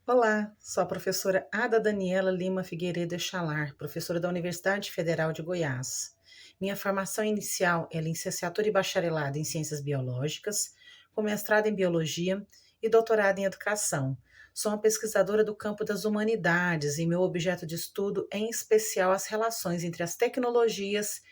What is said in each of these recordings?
Olá, sou a professora Ada Daniela Lima Figueiredo Echalar, professora da Universidade Federal de Goiás. Minha formação inicial é licenciatura e bacharelado em Ciências Biológicas, com mestrado em Biologia e doutorado em Educação. Sou uma pesquisadora do campo das humanidades e meu objeto de estudo é, em especial, as relações entre as tecnologias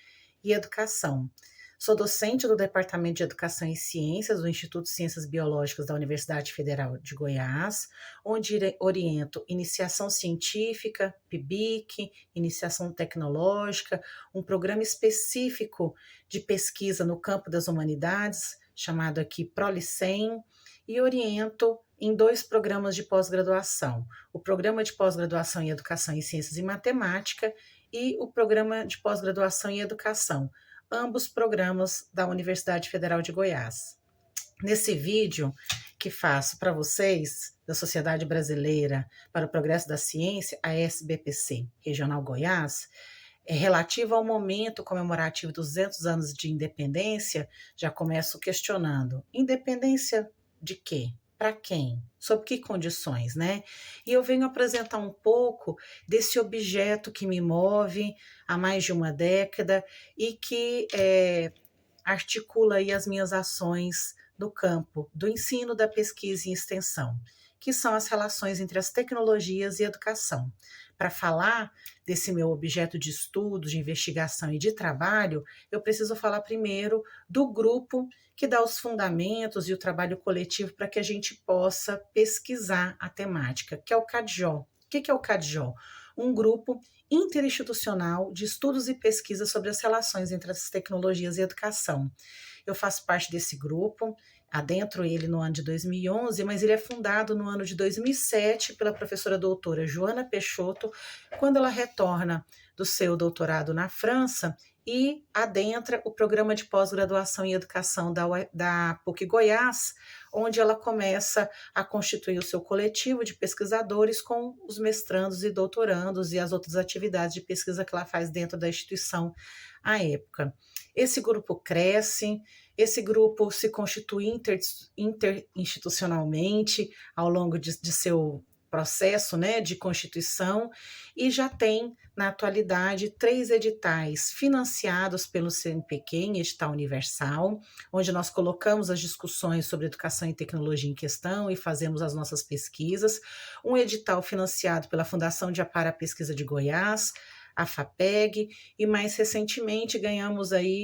e educação. Sou docente do Departamento de Educação e Ciências do Instituto de Ciências Biológicas da Universidade Federal de Goiás, onde oriento iniciação científica, PIBIC, iniciação tecnológica, um programa específico de pesquisa no campo das humanidades, chamado aqui Prolicem, e oriento em 2 programas de pós-graduação: o Programa de Pós-Graduação em Educação em Ciências e Matemática e o Programa de Pós-Graduação em Educação, ambos programas da Universidade Federal de Goiás. Nesse vídeo que faço para vocês, da Sociedade Brasileira para o Progresso da Ciência, a SBPC Regional Goiás, relativo ao momento comemorativo dos 200 anos de independência, já começo questionando: independência de quê? Para quem? Sob que condições, né? E eu venho apresentar um pouco desse objeto que me move há mais de uma década e que articula aí as minhas ações no campo do ensino, da pesquisa e extensão, que são as relações entre as tecnologias e educação. Para falar desse meu objeto de estudo, de investigação e de trabalho, eu preciso falar primeiro do grupo que dá os fundamentos e o trabalho coletivo para que a gente possa pesquisar a temática, que é o CADJO. O que é o CADJO? Um grupo interinstitucional de estudos e pesquisas sobre as relações entre as tecnologias e educação. Eu faço parte desse grupo, adentro ele no ano de 2011, mas ele é fundado no ano de 2007 pela professora doutora Joana Peixoto, quando ela retorna do seu doutorado na França e adentra o programa de pós-graduação em educação da PUC Goiás, onde ela começa a constituir o seu coletivo de pesquisadores com os mestrandos e doutorandos e as outras atividades de pesquisa que ela faz dentro da instituição à época. Esse grupo cresce, esse grupo se constitui interinstitucionalmente ao longo de seu processo, né, de constituição, e já tem, na atualidade, 3 editais financiados pelo CNPq em edital universal, onde nós colocamos as discussões sobre educação e tecnologia em questão e fazemos as nossas pesquisas, um edital financiado pela Fundação de Amparo à Pesquisa de Goiás, a FAPEG, e mais recentemente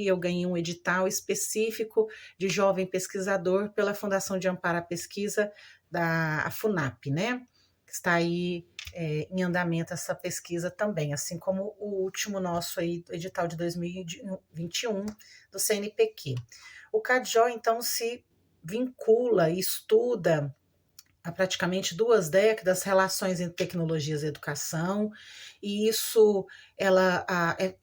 eu ganhei um edital específico de jovem pesquisador pela Fundação de Amparo à Pesquisa da FUNAP, né? Está aí em andamento essa pesquisa também, assim como o último nosso aí, edital de 2021 do CNPq. O CADJO, então, se vincula e estuda há praticamente 2 décadas relações entre tecnologias e educação, e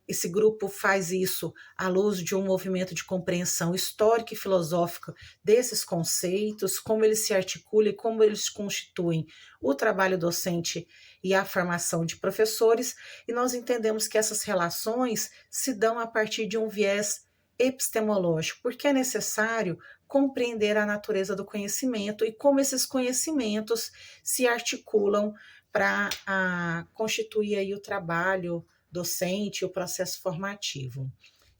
esse grupo faz isso à luz de um movimento de compreensão histórica e filosófica desses conceitos, como eles se articulam e como eles constituem o trabalho docente e a formação de professores, e nós entendemos que essas relações se dão a partir de um viés epistemológico, porque é necessário compreender a natureza do conhecimento e como esses conhecimentos se articulam para constituir aí o trabalho docente, o processo formativo.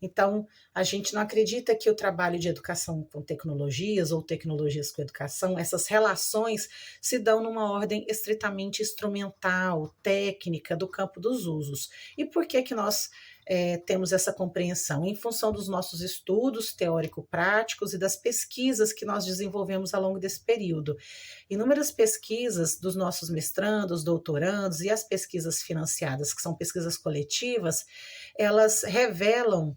Então, a gente não acredita que o trabalho de educação com tecnologias ou tecnologias com educação, essas relações se dão numa ordem estritamente instrumental, técnica, do campo dos usos. E por que nós temos essa compreensão? Em função dos nossos estudos teórico-práticos e das pesquisas que nós desenvolvemos ao longo desse período. Inúmeras pesquisas dos nossos mestrandos, doutorandos e as pesquisas financiadas, que são pesquisas coletivas, elas revelam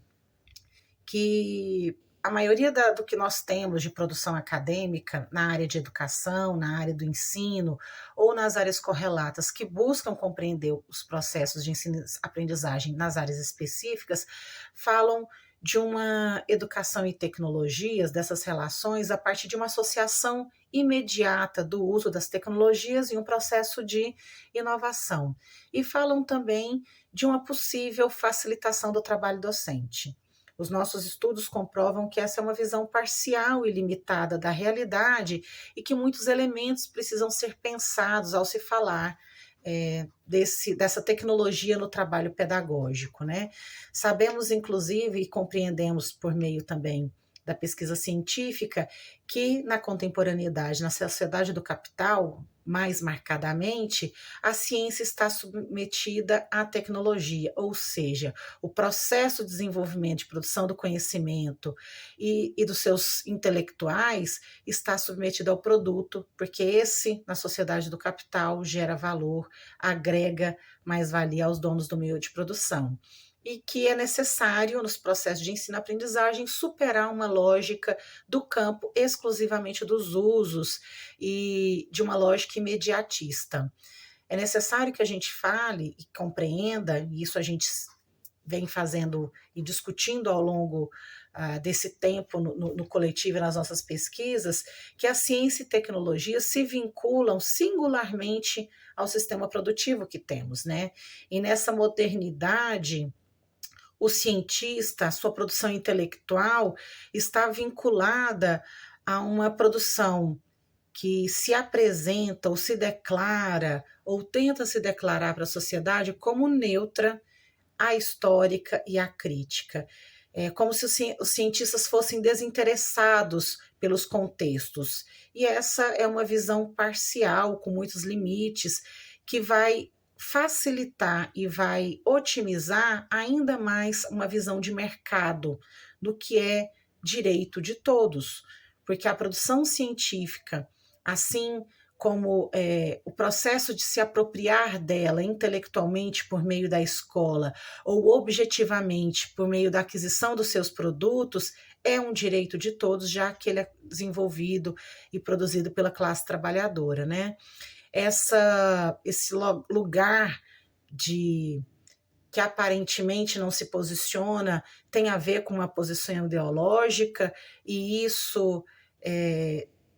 que a maioria do que nós temos de produção acadêmica na área de educação, na área do ensino ou nas áreas correlatas que buscam compreender os processos de ensino-aprendizagem nas áreas específicas, falam de uma educação e tecnologias, dessas relações, a partir de uma associação imediata do uso das tecnologias em um processo de inovação. E falam também de uma possível facilitação do trabalho docente. Os nossos estudos comprovam que essa é uma visão parcial e limitada da realidade e que muitos elementos precisam ser pensados ao se falar dessa tecnologia no trabalho pedagógico, né? Sabemos, inclusive, e compreendemos por meio também da pesquisa científica, que na contemporaneidade, na sociedade do capital, mais marcadamente, a ciência está submetida à tecnologia, ou seja, o processo de desenvolvimento, de produção do conhecimento e dos seus intelectuais está submetido ao produto, porque esse, na sociedade do capital, gera valor, agrega mais-valia aos donos do meio de produção. E que é necessário, nos processos de ensino-aprendizagem, superar uma lógica do campo exclusivamente dos usos e de uma lógica imediatista. É necessário que a gente fale e compreenda, e isso a gente vem fazendo e discutindo ao longo desse tempo no coletivo e nas nossas pesquisas, que a ciência e tecnologia se vinculam singularmente ao sistema produtivo que temos, né? E nessa modernidade, o cientista, a sua produção intelectual está vinculada a uma produção que se apresenta ou se declara ou tenta se declarar para a sociedade como neutra, ahistórica e acrítica. É como se os cientistas fossem desinteressados pelos contextos. E essa é uma visão parcial, com muitos limites, que vai facilitar e vai otimizar ainda mais uma visão de mercado do que é direito de todos, porque a produção científica, assim como o processo de se apropriar dela intelectualmente por meio da escola ou objetivamente por meio da aquisição dos seus produtos, é um direito de todos, já que ele é desenvolvido e produzido pela classe trabalhadora, né? Esse lugar de que aparentemente não se posiciona tem a ver com uma posição ideológica, e isso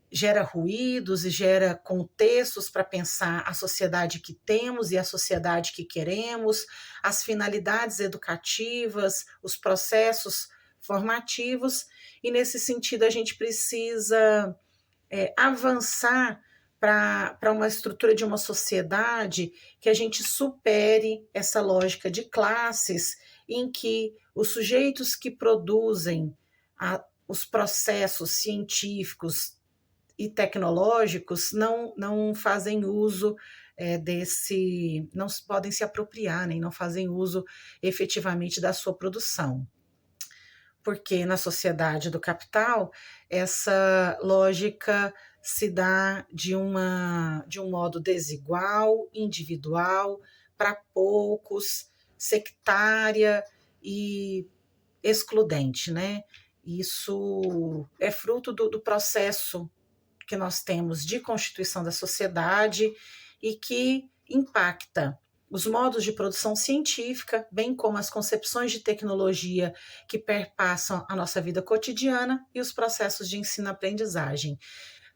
gera ruídos e gera contextos para pensar a sociedade que temos e a sociedade que queremos, as finalidades educativas, os processos formativos, e nesse sentido a gente precisa avançar para uma estrutura de uma sociedade que a gente supere essa lógica de classes em que os sujeitos que produzem os processos científicos e tecnológicos não fazem uso não podem se apropriar, nem não fazem uso efetivamente da sua produção. Porque na sociedade do capital, essa lógica se dá de um modo desigual, individual, para poucos, sectária e excludente, né? Isso é fruto do processo que nós temos de constituição da sociedade e que impacta os modos de produção científica, bem como as concepções de tecnologia que perpassam a nossa vida cotidiana e os processos de ensino-aprendizagem.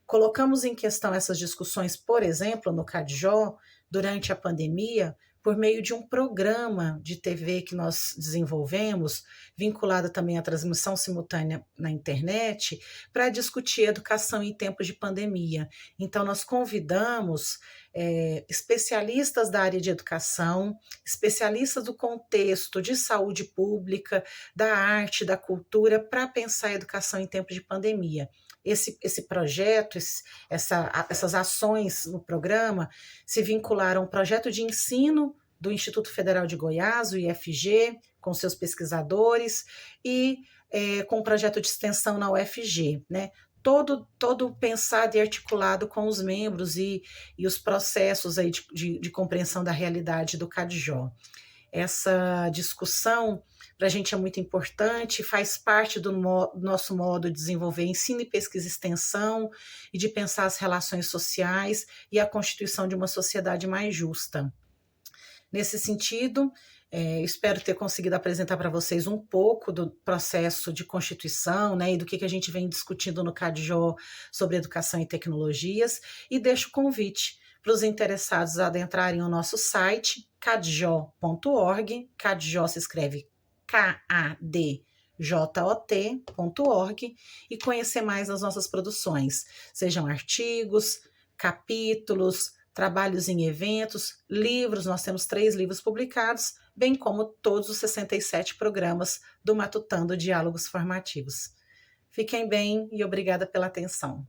Colocamos em questão essas discussões, por exemplo, no CADJO, durante a pandemia, por meio de um programa de TV que nós desenvolvemos, vinculado também à transmissão simultânea na internet, para discutir educação em tempos de pandemia. Então, nós convidamos especialistas da área de educação, especialistas do contexto de saúde pública, da arte, da cultura, para pensar a educação em tempos de pandemia. Esse projeto, essas ações no programa se vincularam ao projeto de ensino do Instituto Federal de Goiás, o IFG, com seus pesquisadores, e com o projeto de extensão na UFG, né? Todo pensado e articulado com os membros e os processos aí de compreensão da realidade do CADJO. Essa discussão para a gente é muito importante, faz parte do nosso modo de desenvolver ensino e pesquisa e extensão e de pensar as relações sociais e a constituição de uma sociedade mais justa. Nesse sentido, espero ter conseguido apresentar para vocês um pouco do processo de constituição, né, e do que a gente vem discutindo no CADJO sobre educação e tecnologias, e deixo o convite para os interessados adentrarem o nosso site, cadjo.org. CADJO se escreve KADJO.org, jot.org, e conhecer mais as nossas produções, sejam artigos, capítulos, trabalhos em eventos, livros. Nós temos 3 livros publicados, bem como todos os 67 programas do Matutando Diálogos Formativos. Fiquem bem e obrigada pela atenção.